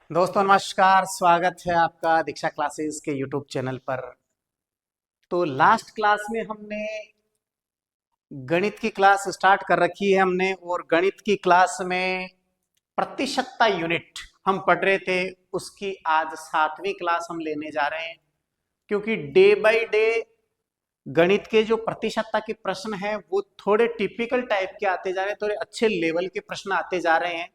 दोस्तों नमस्कार, स्वागत है आपका दीक्षा क्लासेस के यूट्यूब चैनल पर। तो लास्ट क्लास में हमने गणित की क्लास स्टार्ट कर रखी है हमने, और गणित की क्लास में प्रतिशतता यूनिट हम पढ़ रहे थे। उसकी आज 7वीं क्लास हम लेने जा रहे हैं, क्योंकि डे बाय डे गणित के जो प्रतिशतता के प्रश्न हैं वो थोड़े टिपिकल टाइप के आते जा रहे हैं, थोड़े अच्छे लेवल के प्रश्न आते जा रहे हैं।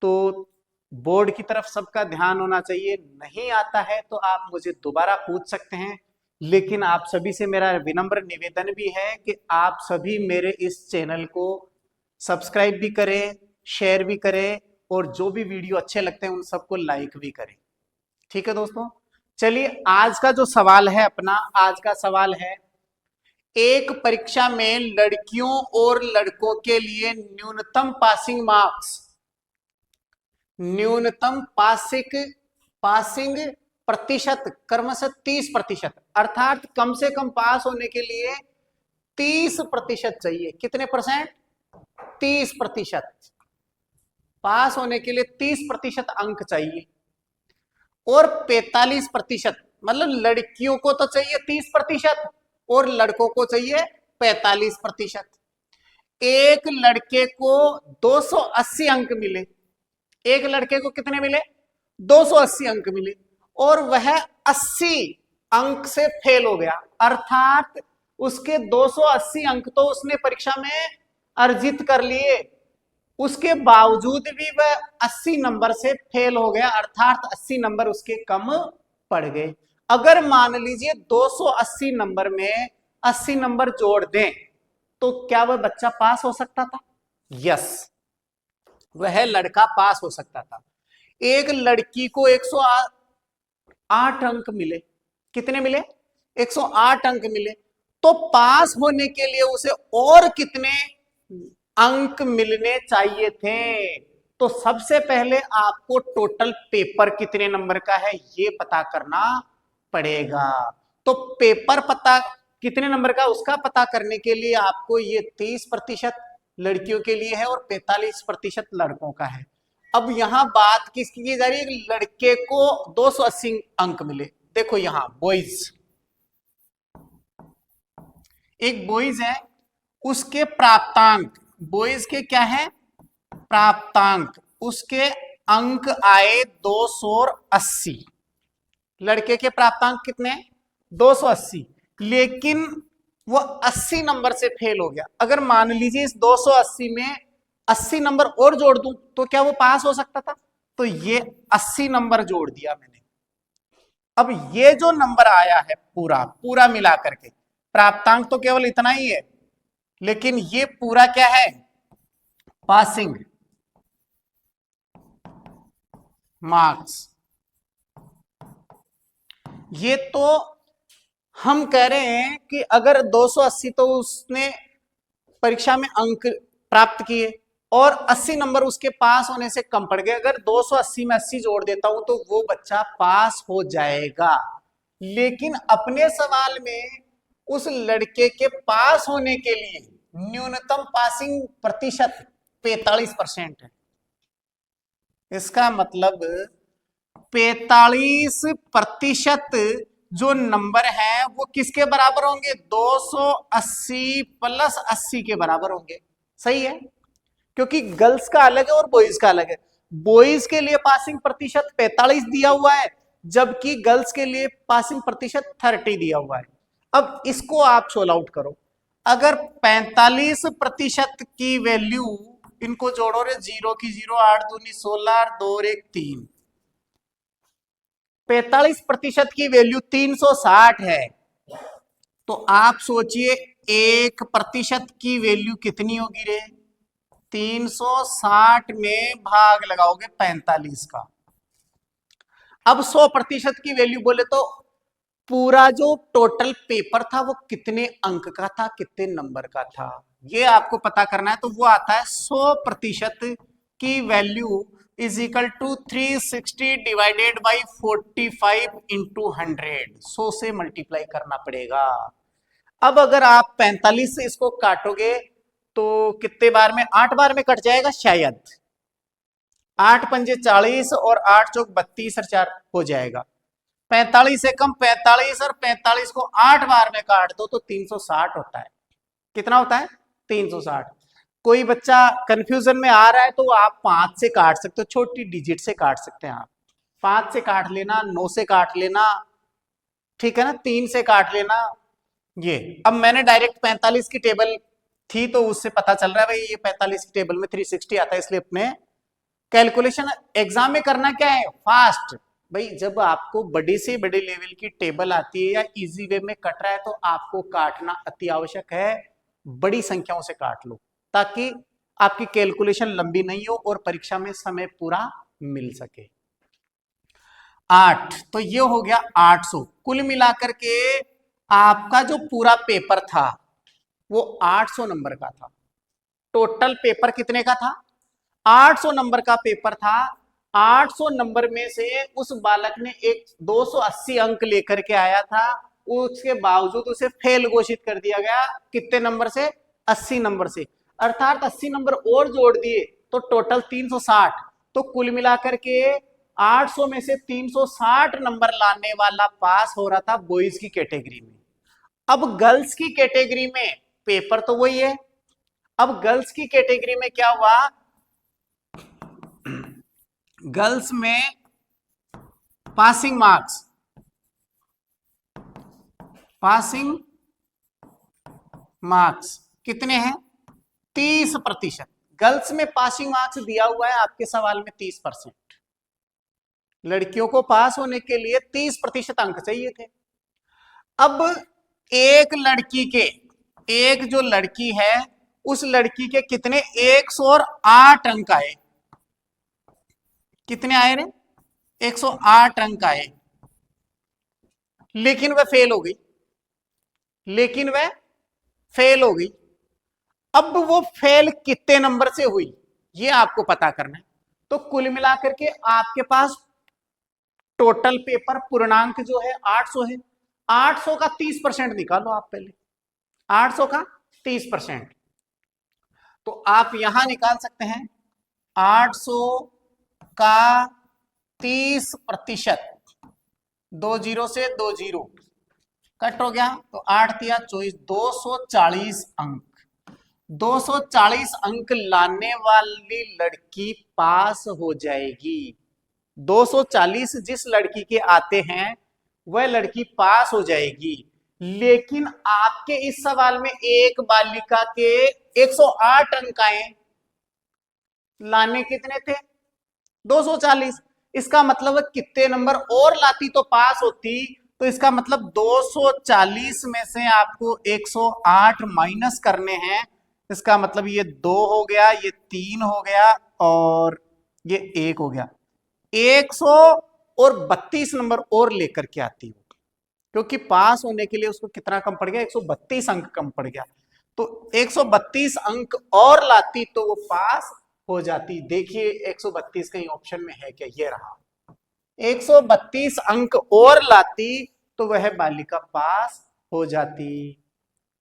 तो बोर्ड की तरफ सबका ध्यान होना चाहिए। नहीं आता है तो आप मुझे दोबारा पूछ सकते हैं, लेकिन आप सभी से मेरा विनम्र निवेदन भी है कि आप सभी मेरे इस चैनल को सब्सक्राइब भी करें, शेयर भी करें, और जो भी वीडियो अच्छे लगते हैं उन सबको लाइक भी करें। ठीक है दोस्तों, चलिए आज का जो सवाल है अपना, आज का सवाल है, एक परीक्षा में लड़कियों और लड़कों के लिए न्यूनतम पासिंग प्रतिशत क्रमशः 30%, अर्थात कम से कम पास होने के लिए 30% चाहिए। कितने परसेंट? 30%। पास होने के लिए 30% अंक चाहिए, और 45%, मतलब लड़कियों को तो चाहिए 30% और लड़कों को चाहिए 45%। एक लड़के को 280 अंक मिले, एक लड़के को कितने मिले? 280 अंक मिले, और वह 80 अंक से फेल हो गया, अर्थात उसके 280 अंक तो उसने परीक्षा में अर्जित कर लिए, उसके बावजूद भी वह 80 नंबर से फेल हो गया, अर्थात 80 नंबर उसके कम पड़ गए। अगर मान लीजिए 280 नंबर में 80 नंबर जोड़ दें तो क्या वह बच्चा पास हो सकता था? यस, वह लड़का पास हो सकता था। एक लड़की को 108 अंक मिले। कितने मिले? 108 अंक मिले। तो पास होने के लिए उसे और कितने अंक मिलने चाहिए थे? तो सबसे पहले आपको टोटल पेपर कितने नंबर का है ये पता करना पड़ेगा। तो पेपर पता कितने नंबर का उसका पता करने के लिए आपको ये 30% लड़कियों के लिए है और 45% लड़कों का है। अब यहां बात किसकी की जा रही है? लड़के को 280 अंक मिले। देखो यहां बॉयज, एक बॉयज है, उसके प्राप्तांक, बॉयज के क्या है? प्राप्तांक, उसके अंक आए 280। लड़के के प्राप्तांक कितने? 280, लेकिन वो 80 नंबर से फेल हो गया। अगर मान लीजिए इस 280 में 80 नंबर और जोड़ दूं तो क्या वो पास हो सकता था? तो ये 80 नंबर जोड़ दिया मैंने। अब ये जो नंबर आया है पूरा पूरा मिला करके, प्राप्तांक तो केवल इतना ही है, लेकिन ये पूरा क्या है? Passing marks. ये तो हम कह रहे हैं कि अगर 280 तो उसने परीक्षा में अंक प्राप्त किए और 80 नंबर उसके पास होने से कम पड़ गए, अगर 280 में 80 जोड़ देता हूं तो वो बच्चा पास हो जाएगा। लेकिन अपने सवाल में उस लड़के के पास होने के लिए न्यूनतम पासिंग प्रतिशत 45% है। इसका मतलब 45% जो नंबर है वो किसके बराबर होंगे? 280 प्लस 80 के बराबर होंगे। सही है, क्योंकि गर्ल्स का अलग है और बॉयज का अलग है। बॉयज के लिए पासिंग प्रतिशत 45 दिया हुआ है, जबकि गर्ल्स के लिए पासिंग प्रतिशत 30 दिया हुआ है। अब इसको आप सोल्व आउट करो। अगर 45% की वैल्यू, इनको जोड़ो रे, 0 की 0, 8 दूनी 16, 2 और 1 3, 45% की वैल्यू 360 है। तो आप सोचिए 1% की वैल्यू कितनी होगी रे? 360 में भाग लगाओगे 45 का। अब 100% की वैल्यू बोले तो पूरा जो टोटल पेपर था वो कितने अंक का था, कितने नंबर का था, ये आपको पता करना है। तो वो आता है 100% की value is equal to 360 divided by 45 into 100, 100 से मल्टीप्लाई करना पड़ेगा। अब अगर आप 45 से इसको काटोगे तो कितने बार में? 8 बार में कट जाएगा शायद। 8 पंजे 40 और 8 चौक 32 और 4 हो जाएगा 45 से कम 45 और 45 को 8 बार में काट दो तो 360 होता है। कितना होता है? 360। कोई बच्चा कंफ्यूजन में आ रहा है तो आप 5 से काट सकते हो, छोटी डिजिट से काट सकते हैं आप। 5 से काट लेना, 9 से काट लेना, ठीक है ना, 3 से काट लेना। ये अब मैंने डायरेक्ट 45 की टेबल थी तो उससे पता चल रहा है भाई ये 45 की टेबल में 360 आता है, इसलिए अपने कैलकुलेशन एग्जाम में करना क्या है, फास्ट। भाई जब आपको बड़े से बड़े लेवल की टेबल आती है या इजी वे में कट रहा है तो आपको काटना अति आवश्यक है, बड़ी संख्याओं से काट लो ताकि आपकी कैलकुलेशन लंबी नहीं हो और परीक्षा में समय पूरा मिल सके। 8 तो ये हो गया 800। कुल मिलाकर के आपका जो पूरा पेपर था वो 800 नंबर का था। टोटल पेपर कितने का था? 800 नंबर का पेपर था। 800 नंबर में से उस बालक ने एक 280 अंक लेकर के आया था, उसके बावजूद उसे फेल घोषित कर दिया गया। कितने नंबर से? 80 नंबर से। अर्थात 80 नंबर और जोड़ दिए तो टोटल 360। तो कुल मिलाकर के 800 में से 360 नंबर लाने वाला पास हो रहा था बॉयज की कैटेगरी में। अब गर्ल्स की कैटेगरी में पेपर तो वही है। अब गर्ल्स की कैटेगरी में क्या हुआ? गर्ल्स में पासिंग मार्क्स कितने हैं? 30%। गर्ल्स में पासिंग मार्क्स दिया हुआ है आपके सवाल में 30%। लड़कियों को पास होने के लिए 30% अंक चाहिए थे। अब एक जो लड़की है उस लड़की के कितने? 108 अंक आए। कितने आए रे? 108 अंक आए, लेकिन वह फेल हो गई। अब वो फेल कितने नंबर से हुई ये आपको पता करना है। तो कुल मिलाकर के आपके पास टोटल पेपर पूर्णांक जो है 800 है। 800 का 30% निकालो आप पहले। 800 का 30%, तो आप यहां निकाल सकते हैं 800 का 30%। 2 जीरो से 2 जीरो कट हो गया तो 8 तिया 24, 240 अंक। 240 अंक लाने वाली लड़की पास हो जाएगी। 240 जिस लड़की के आते हैं वह लड़की पास हो जाएगी। लेकिन आपके इस सवाल में एक बालिका के 108 अंक आए, लाने कितने थे? 240। इसका मतलब कितने नंबर और लाती तो पास होती? तो इसका मतलब 240 में से आपको 108 माइनस करने हैं। इसका मतलब ये 2 हो गया, ये 3 हो गया और ये 1 हो गया। 132 नंबर और लेकर के आती हो, क्योंकि पास होने के लिए उसको कितना कम पड़ गया? 132 अंक कम पड़ गया। तो 132 अंक और लाती तो वो पास हो जाती। देखिए 132 कहीं ऑप्शन में है क्या? ये रहा। 132 अंक और लाती तो वह बालिका पास हो जाती।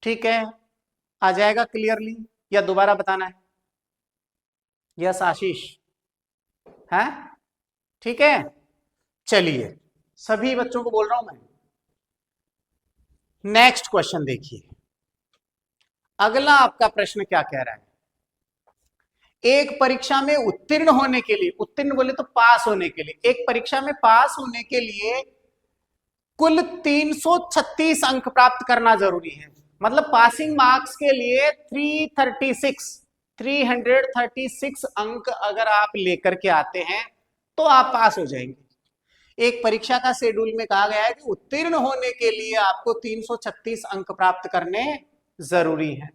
ठीक है, आ जाएगा क्लियरली या दोबारा बताना है? यस आशीष है, ठीक है। चलिए सभी बच्चों को बोल रहा हूं मैं। नेक्स्ट क्वेश्चन देखिए, अगला आपका प्रश्न क्या कह रहा है? एक परीक्षा में उत्तीर्ण होने के लिए, उत्तीर्ण बोले तो पास होने के लिए, एक परीक्षा में पास होने के लिए कुल 336 अंक प्राप्त करना जरूरी है। मतलब पासिंग मार्क्स के लिए 336 अंक अगर आप लेकर के आते हैं तो आप पास हो जाएंगे। एक परीक्षा का शेड्यूल में कहा गया है कि उत्तीर्ण होने के लिए आपको 336 अंक प्राप्त करने जरूरी है।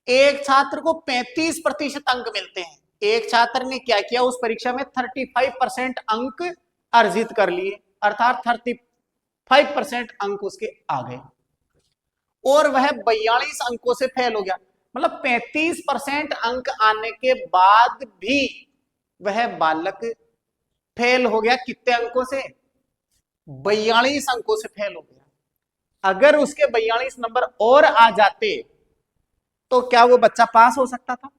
एक छात्र को 35% अंक मिलते हैं। एक छात्र ने क्या किया? उस परीक्षा में 35% अंक अर्जित कर लिए, अर्थात 35% अंक उसके आ गए और वह 42 अंकों से फेल हो गया। मतलब 35% अंक आने के बाद भी वह बालक फेल हो गया। कितने अंकों से? 42 अंकों से फेल हो गया। अगर उसके 42 नंबर और आ जाते तो क्या वो बच्चा पास हो सकता था?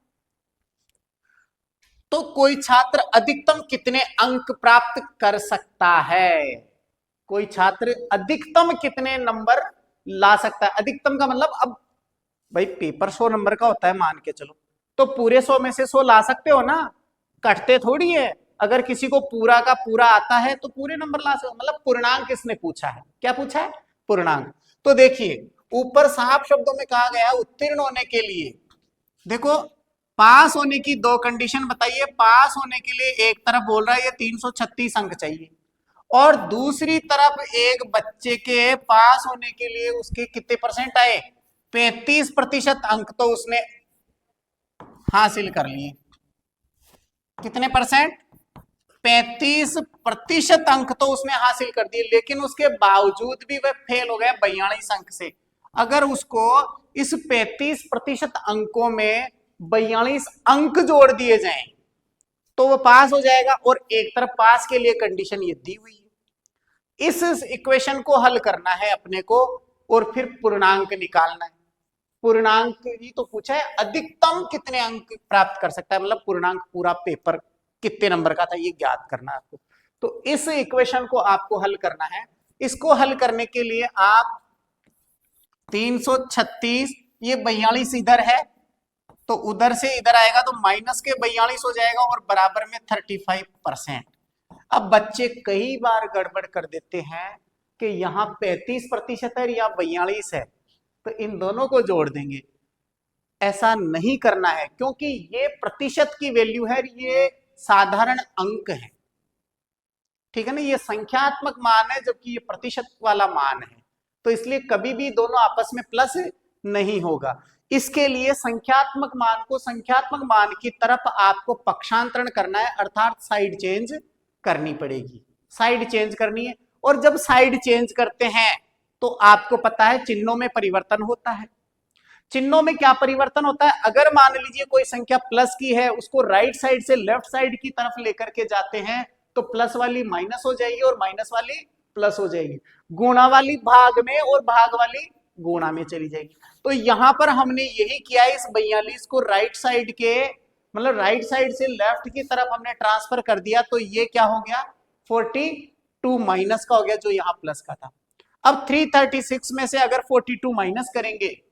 तो कोई छात्र अधिकतम कितने अंक प्राप्त कर सकता है, कोई छात्र अधिकतम कितने नंबर ला सकता है। अधिकतम का मतलब, अब भाई पेपर 100 नंबर का होता है मान के चलो, तो पूरे 100 में से 100 ला सकते हो ना, कटते थोड़ी है। अगर किसी को पूरा का पूरा आता है तो पूरे नंबर ला सकते, मतलब पूर्णांक किसने पूछा है, क्या पूछा है, पूर्णांक। तो देखिए ऊपर साफ शब्दों में कहा गया उत्तीर्ण होने के लिए, देखो पास होने की दो कंडीशन बताइए। पास होने के लिए एक तरफ बोल रहा है ये 336 अंक चाहिए, और दूसरी तरफ एक बच्चे के पास होने के लिए उसके कितने परसेंट आए, 35% अंक तो उसने हासिल कर लिए। कितने परसेंट, 35% अंक तो उसने हासिल कर दिए, लेकिन उसके बावजूद भी वह फेल हो गया 42 अंक से। अगर उसको इस 35% अंकों में 42 अंक जोड़ दिए जाएं तो वो पास हो जाएगा, और एक तरफ पास के लिए कंडीशन ये दी हुई है। इस इक्वेशन को हल करना है अपने को, और फिर पूर्णांक निकालना है। पूर्णांक ही तो पूछा है, अधिकतम कितने अंक प्राप्त कर सकता है, मतलब पूर्णांक पूरा पेपर कितने नंबर का था ये ज्ञात करना है आपको। तो इस इक्वेशन को आपको हल करना है। इसको हल करने के लिए आप 336, ये 42 इधर है तो उधर से इधर आएगा तो माइनस के 42 हो जाएगा, और बराबर में 35%। अब बच्चे कई बार गड़बड़ कर देते हैं कि यहाँ 35% है या 42 है, तो इन दोनों को जोड़ देंगे। ऐसा नहीं करना है, क्योंकि ये प्रतिशत की वैल्यू है, ये साधारण अंक है, ठीक है ना, ये संख्यात्मक मान है जबकि ये प्रतिशत वाला मान है। तो इसलिए कभी भी दोनों आपस में प्लस नहीं होगा। इसके लिए संख्यात्मक मान को संख्यात्मक मान की तरफ आपको पक्षांतरण करना है, अर्थात साइड चेंज करनी पड़ेगी, साइड चेंज करनी है। और जब साइड चेंज करते हैं तो आपको पता है चिन्हों में परिवर्तन होता है। चिन्हों में क्या परिवर्तन होता है, अगर मान लीजिए कोई संख्या प्लस की है, उसको राइट साइड से लेफ्ट साइड की तरफ लेकर के जाते हैं तो प्लस वाली माइनस हो जाएगी और माइनस वाली प्लस हो जाएगी, गुणा वाली भाग में और भाग वाली गुणा में चली जाएगी। तो यहां पर हमने यही किया, इस 42 को राइट साइड के, मतलब राइट साइड से लेफ्ट की तरफ हमने ट्रांसफर कर दिया, तो ये क्या हो गया 42 माइनस का हो गया जो यहां प्लस का था। अब 336 में से अगर 42 माइनस करेंगे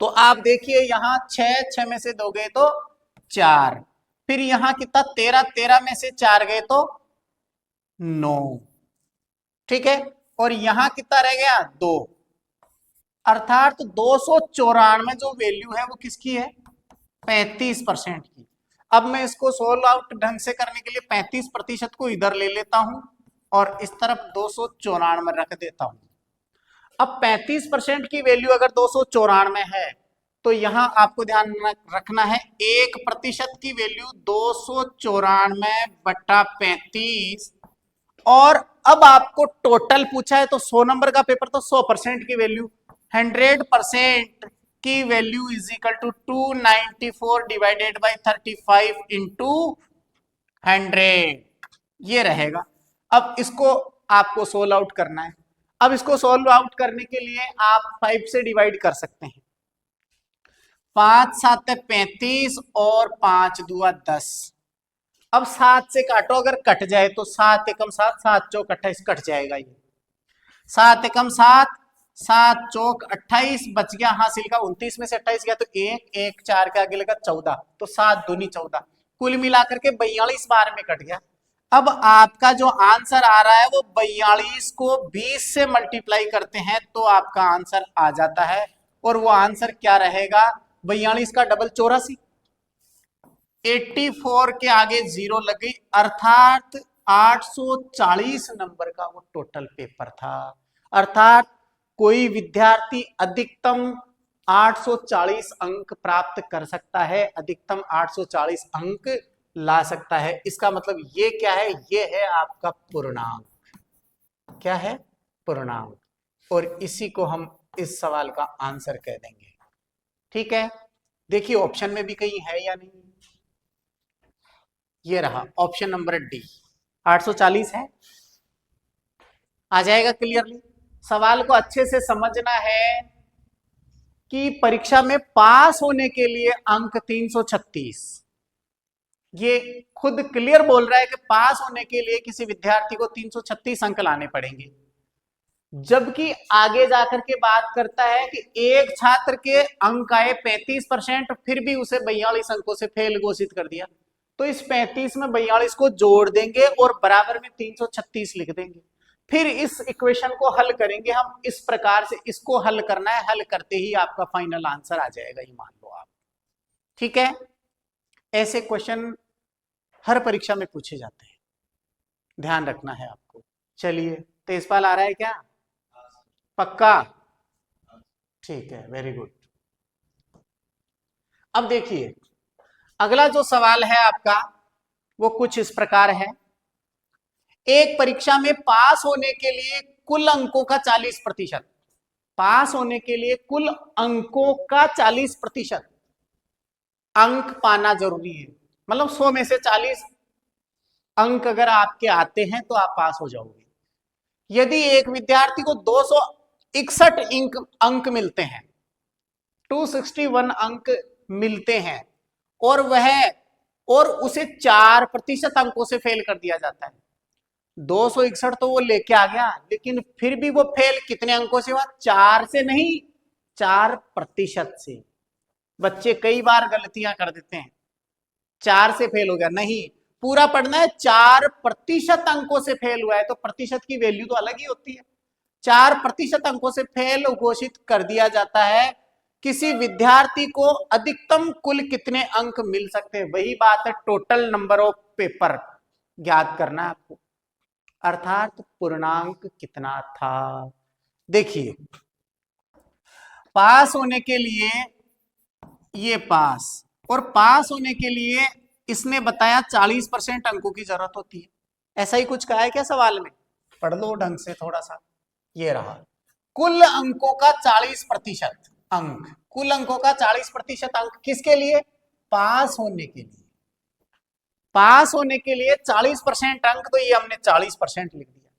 तो आप देखिए यहां 6 में से 2 गए तो 4, फिर यहां कितना 13 में से 4 गए तो 9, ठीक है, और यहां कितना रह गया 2, अर्थात 294 जो वैल्यू है वो किसकी है, 35% की। अब मैं इसको सोल्व आउट ढंग से करने के लिए 35% को इधर ले लेता हूं और इस तरफ 294 रख देता हूं। अब 35% की वैल्यू अगर 294 है तो यहां आपको ध्यान रखना है 1% की वैल्यू 294/35, और अब आपको टोटल पूछा है तो 100 नंबर का पेपर तो 100% की वैल्यू, 100% की value is equal to 294 divided by 35 into 100, ये रहेगा। अब इसको आपको सोल्व आउट करना है। अब इसको सोल्व आउट करने के लिए आप 5 से डिवाइड कर सकते हैं, 5 7 35 और 5 दूआ 10। अब 7 से काटो, अगर कट जाए तो 7 एकम 7, 7 चौक 28 कट जाएगा, ये 7 एकम 7, 7 चौक 28 बच गया हासिल का 29 में से 28 गया तो 1 1 4 के आगे लगा 14, तो 7 दूनी 14, कुल मिलाकर के 42 बार में कट गया। अब आपका जो आंसर आ रहा है वो 42 को 20 से मल्टीप्लाई करते हैं तो आपका आंसर आ जाता है, और वो आंसर क्या रहेगा, 42 का डबल 84, 84 के आगे 0 लग गई, अर्थात 840 नंबर का वो टोटल पेपर था। अर्थात कोई विद्यार्थी अधिकतम 840 अंक प्राप्त कर सकता है, अधिकतम 840 अंक ला सकता है। इसका मतलब ये क्या है, ये है आपका पूर्णांक, क्या है, पूर्णांक, और इसी को हम इस सवाल का आंसर कह देंगे, ठीक है। देखिए ऑप्शन में भी कहीं है या नहीं, ये रहा ऑप्शन नंबर डी, 840 है, आ जाएगा क्लियरली। सवाल को अच्छे से समझना है कि परीक्षा में पास होने के लिए अंक 336, ये खुद क्लियर बोल रहा है कि पास होने के लिए किसी विद्यार्थी को 336 अंक लाने पड़ेंगे, जबकि आगे जाकर के बात करता है कि एक छात्र के अंक आए 35%, फिर भी उसे 42 अंकों से फेल घोषित कर दिया। तो इस 35 में 42 को जोड़ देंगे और बराबर में 336 लिख देंगे। फिर इस इक्वेशन को हल करेंगे हम इस प्रकार से, इसको हल करना है, हल करते ही आपका फाइनल आंसर आ जाएगा, ये मान लो आप। ठीक है, ऐसे क्वेश्चन हर परीक्षा में पूछे जाते हैं, ध्यान रखना है आपको। चलिए, तेजपाल आ रहा है क्या? पक्का? ठीक है, वेरी गुड। अब देखिए, अगला जो सवाल है आपका वो कुछ इस प्रकार है। एक परीक्षा में पास होने के लिए कुल अंकों का 40%, पास होने के लिए कुल अंकों का 40% अंक पाना जरूरी है। मतलब 100 में से 40 अंक अगर आपके आते हैं तो आप पास हो जाओगे। यदि एक विद्यार्थी को 261 अंक मिलते हैं, 261 अंक मिलते हैं, और उसे 4% अंकों से फेल कर दिया जाता है। 261 तो वो लेके आ गया, लेकिन फिर भी वो फेल कितने अंकों से हुआ? 4 से नहीं, 4% से। बच्चे कई बार गलतियां कर देते हैं, 4 से फेल हो गया, नहीं, पूरा पढ़ना है। 4% अंकों से फेल हुआ है तो प्रतिशत की वैल्यू तो अलग ही होती है। 4% अंकों से फेल घोषित कर दिया जाता है। किसी विद्यार्थी को अधिकतम कुल कितने अंक मिल सकते हैं, वही बात है, टोटल नंबर ऑफ पेपर ज्ञात करना है आपको, अर्थात पूर्णांक कितना था। देखिए, पास होने के लिए ये पास, और पास होने के लिए इसने बताया 40% अंकों की जरूरत होती है। ऐसा ही कुछ कहा है क्या सवाल में? पढ़ लो ढंग से थोड़ा सा। ये रहा, कुल अंकों का 40% अंक, कुल अंकों का 40% अंक किसके लिए? पास होने के लिए। पास होने के लिए 40% अंक, तो ये हमने 40% लिख दिया,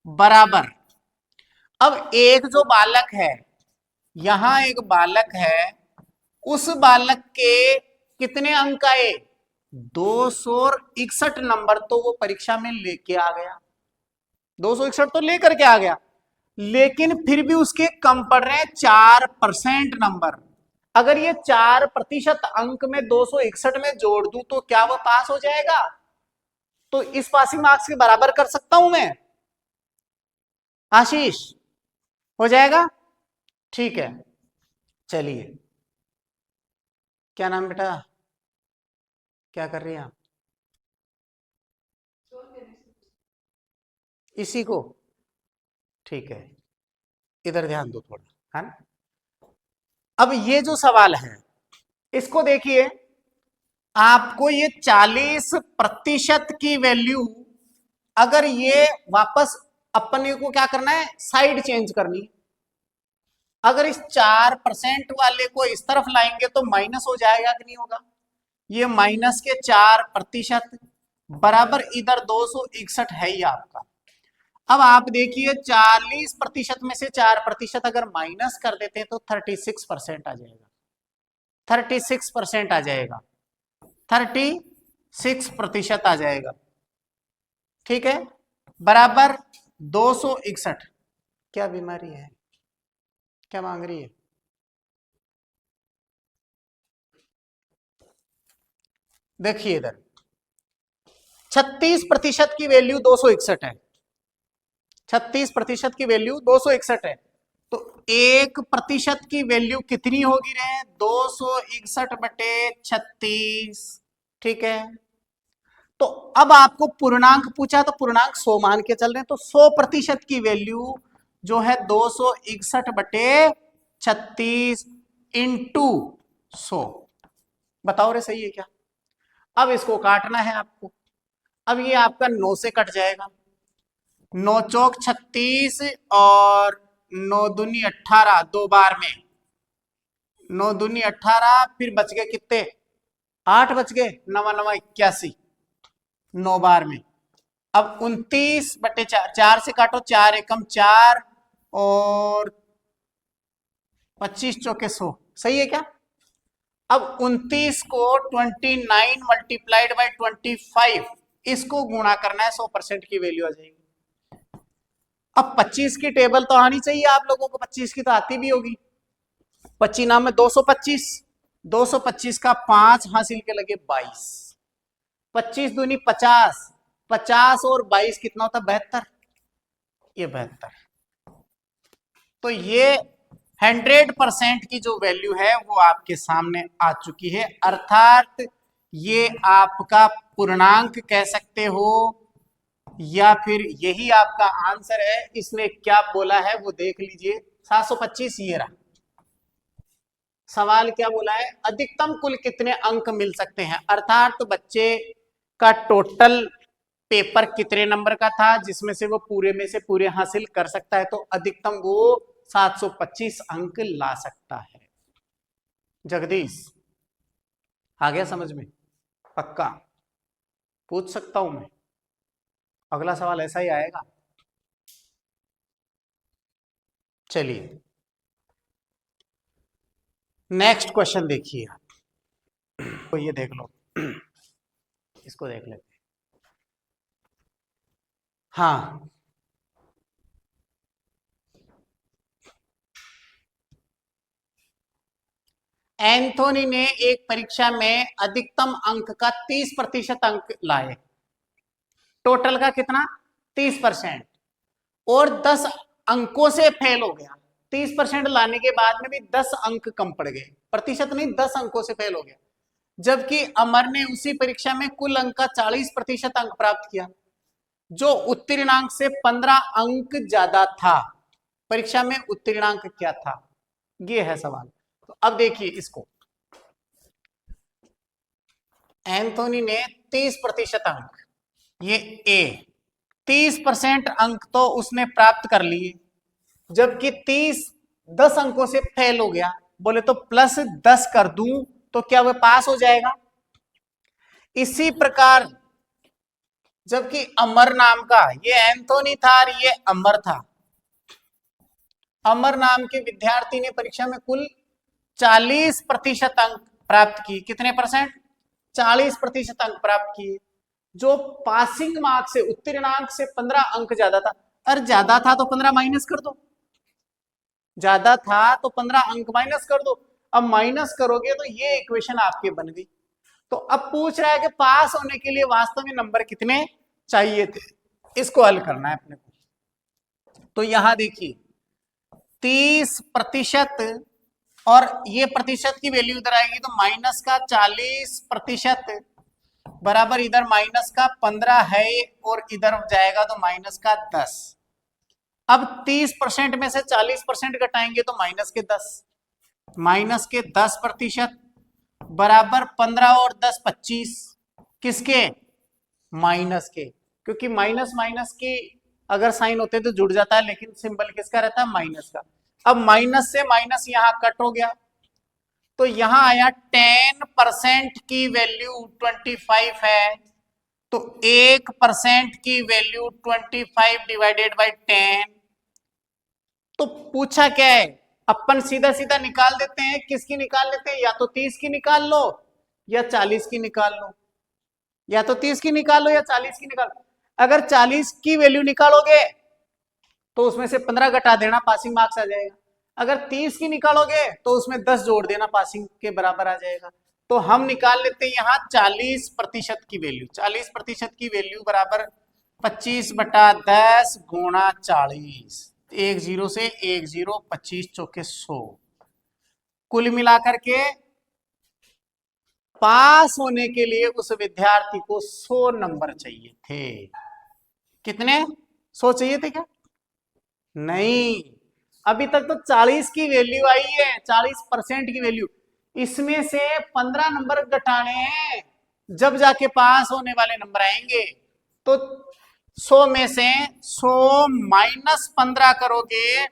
बराबर। अब एक जो बालक है, यहां एक बालक है, उस बालक के कितने अंक आए? 261 नंबर तो वो परीक्षा में लेके आ गया, 261 तो लेकर के आ गया, लेकिन फिर भी उसके कम पड़ रहे हैं 4% नंबर। अगर ये 4% अंक में 261 में जोड़ दूं तो क्या वो पास हो जाएगा? तो इस पासिंग मार्क्स के बराबर कर सकता हूं मैं, आशीष? हो जाएगा? ठीक है, चलिए। क्या नाम बेटा, क्या कर रही हैं आप? इसी को, ठीक है, इधर ध्यान दो थोड़ा, है ना। अब ये जो सवाल है इसको देखिए, आपको ये 40% की वैल्यू, अगर ये वापस अपने को क्या करना है, साइड चेंज करनी। अगर इस 4% वाले को इस तरफ लाएंगे तो माइनस हो जाएगा कि नहीं होगा? ये माइनस के 4% बराबर इधर 261 है ही आपका। अब आप देखिए, 40% में से 4% अगर माइनस कर देते हैं तो 36% आ जाएगा, 36% आ जाएगा, 36% आ जाएगा। ठीक है, बराबर 261। क्या बीमारी है, क्या मांग रही है? देखिए इधर 36% की वैल्यू 261 है, 36% की वैल्यू 261 है, तो 1% की वैल्यू कितनी होगी रे? 261/36। ठीक है, तो अब आपको पूर्णांक पूछा तो पूर्णांक 100 मान के चल रहे हैं, तो 100% की वैल्यू जो है 261/36 इंटू 100। बताओ रे, सही है क्या? अब इसको काटना है आपको। अब ये आपका 9 से कट जाएगा, 9 चौक 36 और 9 दूनी 18, 2 बार में 9 दूनी 18, फिर बच गए कितने? 8 बच गए, 9 9 81, 9 बार में। अब 29/4, 4 से काटो, 4 एकम 4 और 25 चौके 100, सही है क्या? अब 29 को 29 मल्टीप्लाइड बाई 25 इसको गुणा करना है, 100% की वैल्यू आ जाएगी। अब 25 की टेबल तो आनी चाहिए आप लोगों को, 25 की तो आती भी होगी। 25 नाम में 225, 225 का 5 हासिल के लगे 22, 25 दूनी 50, 50 और 22 कितना होता है 72, ये 72। तो ये 100% की जो वैल्यू है वो आपके सामने आ चुकी है, अर्थात ये आपका पूर्णांक कह सकते हो या फिर यही आपका आंसर है। इसने क्या बोला है वो देख लीजिए, 725 ये रहा। सवाल क्या बोला है, अधिकतम कुल कितने अंक मिल सकते हैं, अर्थात तो बच्चे का टोटल पेपर कितने नंबर का था जिसमें से वो पूरे में से पूरे हासिल कर सकता है, तो अधिकतम वो 725 अंक ला सकता है। जगदीश आ गया समझ में? पक्का पूछ सकता हूं मैं, अगला सवाल ऐसा ही आएगा। चलिए नेक्स्ट क्वेश्चन देखिए आप, तो ये देख लो, इसको देख लेते हैं। हाँ, एंथोनी ने एक परीक्षा में अधिकतम अंक का 30% अंक लाए, टोटल का कितना 30%, और 10 अंकों से फेल हो गया। 30% लाने के बाद में भी 10 अंक कम पड़ गए, प्रतिशत नहीं 10 अंकों से फेल हो गया। जबकि अमर ने उसी परीक्षा में कुल अंक का 40% अंक प्राप्त किया, जो उत्तीर्णांक से 15 अंक ज्यादा था। परीक्षा में उत्तीर्णांक क्या था, ये है सवाल। तो अब देखिए इसको, एंथोनी ने 30% अंक, ये ए 30% अंक तो उसने प्राप्त कर लिए, जबकि 10 अंकों से फेल हो गया। बोले तो +10 कर दूं तो क्या वह पास हो जाएगा? इसी प्रकार जबकि अमर नाम का, ये एंथोनी था और ये अमर था, अमर नाम के विद्यार्थी ने परीक्षा में कुल 40% अंक प्राप्त किए। कितने परसेंट? 40% अंक प्राप्त किए, जो पासिंग मार्क्स से उत्तीर्णांक से 15 अंक ज्यादा था। अरे ज्यादा था तो 15 माइनस कर दो, ज्यादा था तो 15 अंक माइनस कर दो। अब माइनस करोगे तो ये इक्वेशन आपके बन गई। तो अब पूछ रहा है कि पास होने के लिए वास्तव में नंबर कितने चाहिए थे, इसको हल करना है अपने को। तो यहां देखिए 30% और ये प्रतिशत की वैल्यू इधर आएगी तो माइनस का 40% बराबर इधर माइनस का 15 है और इधर जाएगा तो माइनस का 10। अब 30% में से 40% घटाएंगे तो माइनस के 10, माइनस के 10% बराबर 15 और 10 25, किसके? माइनस के, क्योंकि माइनस माइनस की अगर साइन होते तो जुड़ जाता है, लेकिन सिंबल किसका रहता है? माइनस का। अब माइनस से माइनस यहां कट हो गया, तो यहां आया 10% की वैल्यू 25 है, तो 1% की वैल्यू 25 डिवाइडेड बाई 10। तो पूछा क्या है, अपन सीधा सीधा निकाल देते हैं, किसकी निकाल लेते हैं, या तो 30 की निकाल लो या 40 की निकाल लो, या तो 30 की निकाल लो या 40 की निकाल लो। अगर 40 की वैल्यू निकालोगे तो उसमें से 15 घटा देना, पासिंग मार्क्स आ जाएगा। अगर 30 की निकालोगे तो उसमें 10 जोड़ देना, पासिंग के बराबर आ जाएगा। तो हम निकाल लेते हैं यहाँ 40% की वैल्यू। 40% की वैल्यू बराबर 25/10 गुणा 40, 1 0 से 1 0, 25 चौके 100। कुल मिलाकर के पास होने के लिए उस विद्यार्थी को 100 नंबर चाहिए थे। कितने? 100 चाहिए थे क्या? नहीं, अभी तक तो 40 की वैल्यू आई है, 40% की वैल्यू। इसमें से 15 नंबर घटाने हैं, जब जाके पास होने वाले नंबर आएंगे। तो 100 में से 100 माइनस 15 करोगे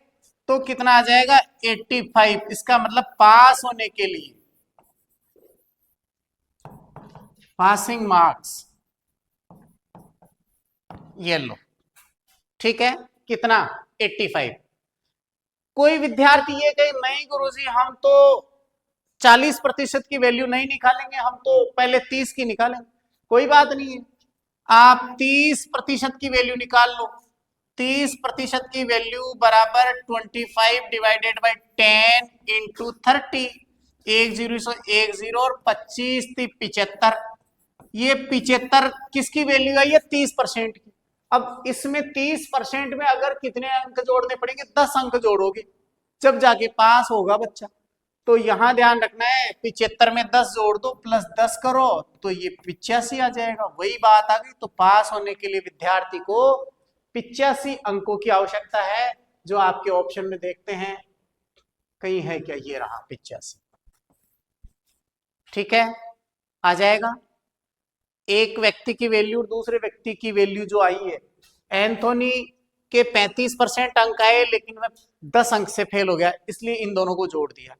तो कितना आ जाएगा? 85। इसका मतलब पास होने के लिए, पासिंग मार्क्स ये लो, ठीक है, कितना? 85। कोई विद्यार्थी ये कहे नहीं गुरुजी हम तो 40% की वैल्यू नहीं निकालेंगे हम, तो पहले 30 की निकालेंगे, कोई बात नहीं है। आप 30% की वैल्यू निकाल लो। 30% की वैल्यू बराबर 25 डिवाइडेड बाई 10 इंटू 30। 1 0 और 25 थी 75। ये 75 किसकी वैल्यू आई है? 30% की। अब इसमें 30% में अगर कितने अंक जोड़ने पड़ेंगे? 10 अंक जोड़ोगे जब जाके पास होगा बच्चा। तो यहां ध्यान रखना है, 75 में 10 जोड़ दो प्लस 10 करो तो ये 85 आ जाएगा। वही बात आ गई। तो पास होने के लिए विद्यार्थी को 85 अंकों की आवश्यकता है, जो आपके ऑप्शन में देखते हैं कहीं है क्या? ये रहा 85। ठीक है, आ जाएगा। एक व्यक्ति की वैल्यू दूसरे व्यक्ति की वैल्यू जो आई है, एंथोनी के 35% अंक आए लेकिन वह 10 अंक से फेल हो गया, इसलिए इन दोनों को जोड़ दिया।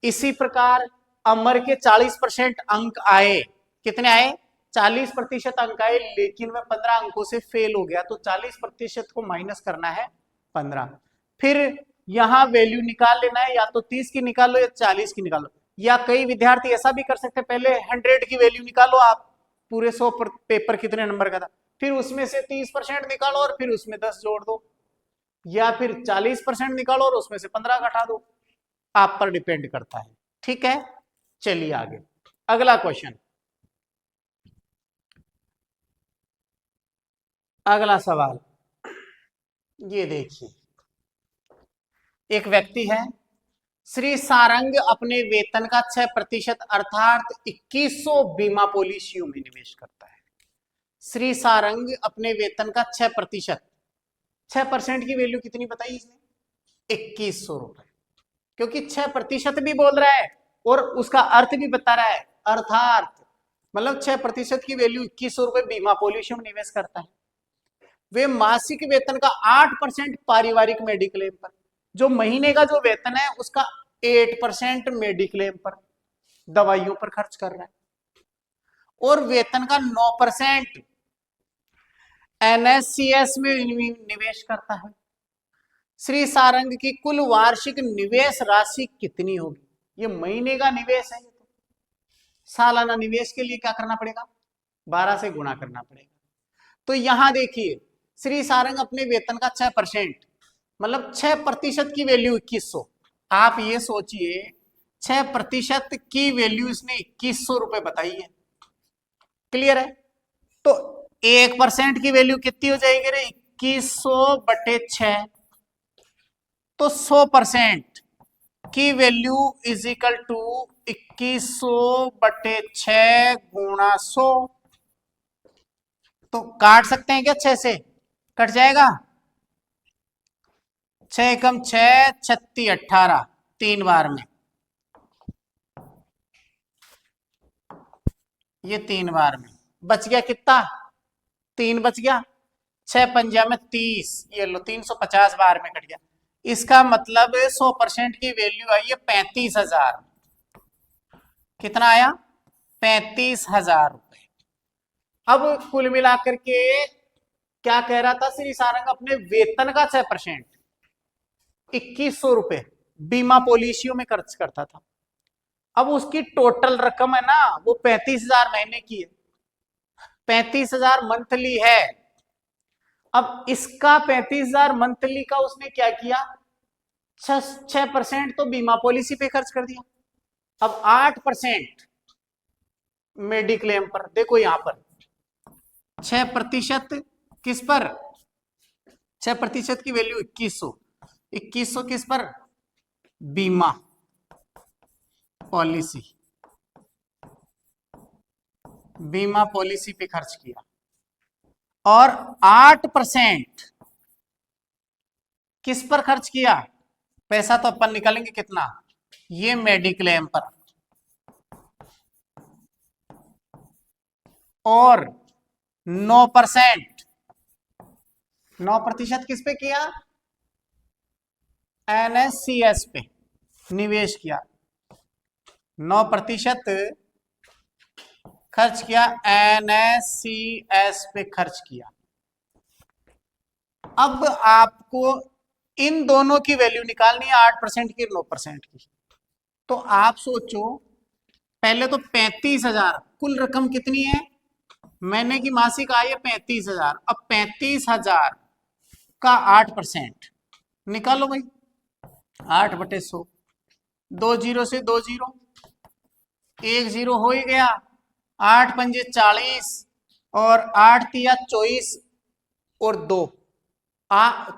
इसी प्रकार अमर के 40% अंक आए। कितने आए? 40% अंक आए लेकिन वह 15 अंकों से फेल हो गया, तो 40% को माइनस करना है 15। फिर यहां वैल्यू निकाल लेना है, या तो 30 की निकालो या 40 की निकालो, या कई विद्यार्थी ऐसा भी कर सकते हैं, पहले 100 की वैल्यू निकालो आप, पूरे 100 पेपर कितने नंबर का था, फिर उसमें से 30% निकालो और फिर उसमें 10 जोड़ दो, या फिर 40% निकालो और उसमें से 15 घटा दो, आप पर डिपेंड करता है। ठीक है, चलिए आगे अगला क्वेश्चन। अगला सवाल ये देखिए, एक व्यक्ति है, श्री सारंग अपने वेतन का 6% अर्थात 2100 बीमा पॉलिसियों में निवेश करता है। श्री सारंग अपने वेतन का 6%, 6% की वैल्यू कितनी बताई इसने? 2100 रुपए, क्योंकि 6% भी बोल रहा है और उसका अर्थ भी बता रहा है, अर्थात मतलब 6% की वैल्यू 2100 रुपए बीमा पॉलिसी में निवेश करता है। वे मासिक वेतन का 8% पारिवारिक मेडिक्लेम पर, जो महीने का जो वेतन है उसका 8% मेडिक्लेम पर, दवाइयों पर खर्च कर रहा है, और वेतन का 9% एनएससीएस में निवेश करता है। श्री सारंग की कुल वार्षिक निवेश राशि कितनी होगी? ये महीने का निवेश है, तो सालाना निवेश के लिए क्या करना पड़ेगा? 12 से गुणा करना पड़ेगा। तो यहां देखिए, श्री सारंग अपने वेतन का 6%, मतलब 6% की वैल्यू 2100। आप ये सोचिए 6% की वैल्यू इसने 2100 रुपए बताई है। क्लियर है? तो 1% की वैल्यू कितनी हो जाएगी रे? 2100/6, तो 100% की वैल्यू इज इक्वल टू 2100/6 गुणा 100। तो काट सकते हैं क्या? 6 से कट जाएगा। 6 कम 6 36 18, 3 बार में, ये 3 बार में बच गया कितना? 3 बच गया। 6 पंजा में 30, ये लो 350 बार में कट गया। इसका मतलब 100% की वैल्यू आई है 35,000। कितना आया? 35,000 रुपए। अब कुल मिलाकर के क्या कह रहा था श्री सारंग? अपने वेतन का 6%, 2100 रुपए बीमा पॉलिसियों में खर्च करता था। अब उसकी टोटल रकम है ना, वो 35,000 महीने की है, 35,000 मंथली है। अब इसका 35,000 मंथली का उसने क्या किया? 6% तो बीमा पॉलिसी पे खर्च कर दिया। अब 8% मेडिक्लेम पर। देखो यहां पर 6% किस पर? 6% की वैल्यू 2100, 2100 किस पर? बीमा पॉलिसी, बीमा पॉलिसी पे खर्च किया। और 8% किस पर खर्च किया? पैसा तो अपन निकालेंगे कितना, ये मेडिक्लेम पर। और 9%, 9% किस पे किया? एनएससीएस पे निवेश किया। 9% खर्च किया, एनएससीएस पे खर्च किया। अब आपको इन दोनों की वैल्यू निकालनी है, 8% की, 9% की। तो आप सोचो, पहले तो 35,000 कुल रकम कितनी है, महीने की मासिक आय है 35,000। अब 35,000 का 8% निकालो भाई, 8/100, 2 जीरो से 2 जीरो, 1 जीरो हो ही गया, 8×5 = 40 और 8×3 = 24 और 2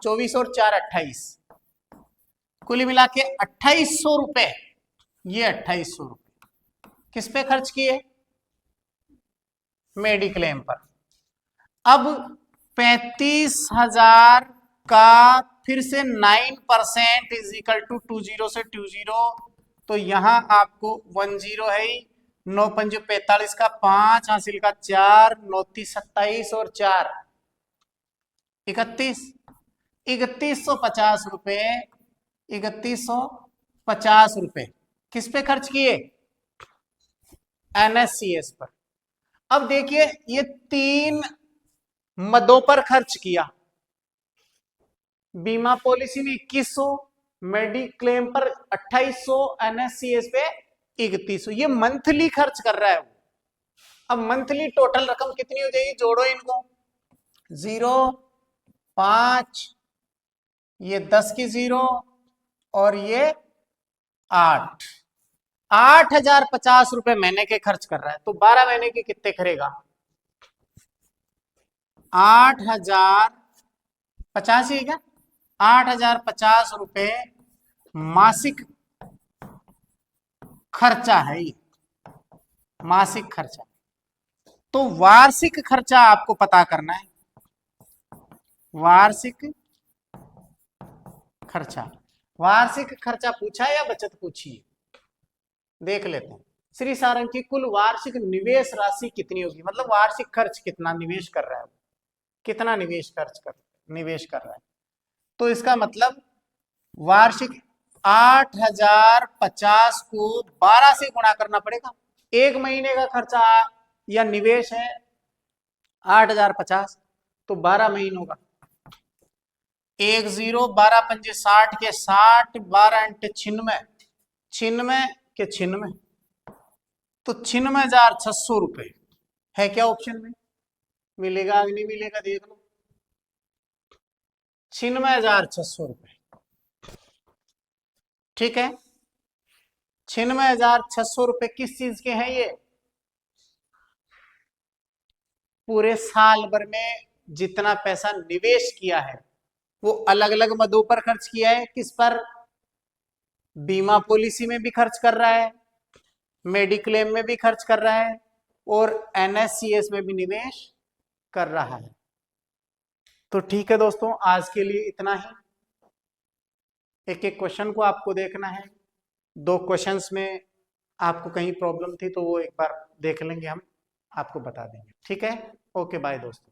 24 और 4 = 28, कुल मिला के 2800 रुपए। ये 2800 रुपए किस पे खर्च किए, मेडिक्लेम पर। अब 35,000 का फिर से 9% = 20 से 20, तो यहां आपको 10 है ही, 9×5 = 45 का 5 हासिल का 4, 9×3 = 27 और 4 31, 3150 रुपए, 3150 रुपए किस पे खर्च किए, NSCS पर। अब देखिए ये 3 मदों पर खर्च किया, बीमा पॉलिसी में 2100, मेडिक्लेम पर 2800, NSCS पे 3100, ये मंथली खर्च कर रहा है वो। अब मंथली टोटल रकम कितनी हो जाएगी, जोड़ो इनको, 0, 5, ये 10 की 0 और ये 8, 8,050 रुपए महीने के खर्च कर रहा है। तो 12 महीने के कितने करेगा, 8,050 ही क्या, 8,050 रुपए मासिक खर्चा है ये, मासिक खर्चा। तो वार्षिक खर्चा आपको पता करना है, वार्षिक खर्चा। वार्षिक खर्चा पूछा है या बचत पूछी है, देख लेते हैं। श्री सारंग की कुल वार्षिक निवेश राशि कितनी होगी, मतलब वार्षिक खर्च कितना निवेश कर रहा है, कितना निवेश कर रहा है। तो इसका मतलब वार्षिक 8,050 को 12 से गुणा करना पड़ेगा। एक महीने का खर्चा या निवेश है 8,050, तो 12 महीनों का, 1 0, 12×5 = 60 के 60, 12 × 96, 96 के 96, तो 96,600 रुपए है क्या ऑप्शन में, मिलेगा कि नहीं मिलेगा देख लो, 96,600 रुपए। ठीक है, 96,600 रुपए किस चीज के हैं, ये पूरे साल भर में जितना पैसा निवेश किया है वो अलग अलग मदों पर खर्च किया है। किस पर, बीमा पॉलिसी में भी खर्च कर रहा है, मेडिक्लेम में भी खर्च कर रहा है और NSCS में भी निवेश कर रहा है। तो ठीक है दोस्तों, आज के लिए इतना ही। एक एक क्वेश्चन को आपको देखना है, 2 क्वेश्चंस में आपको कहीं प्रॉब्लम थी तो वो एक बार देख लेंगे, हम आपको बता देंगे। ठीक है, ओके बाय दोस्तों।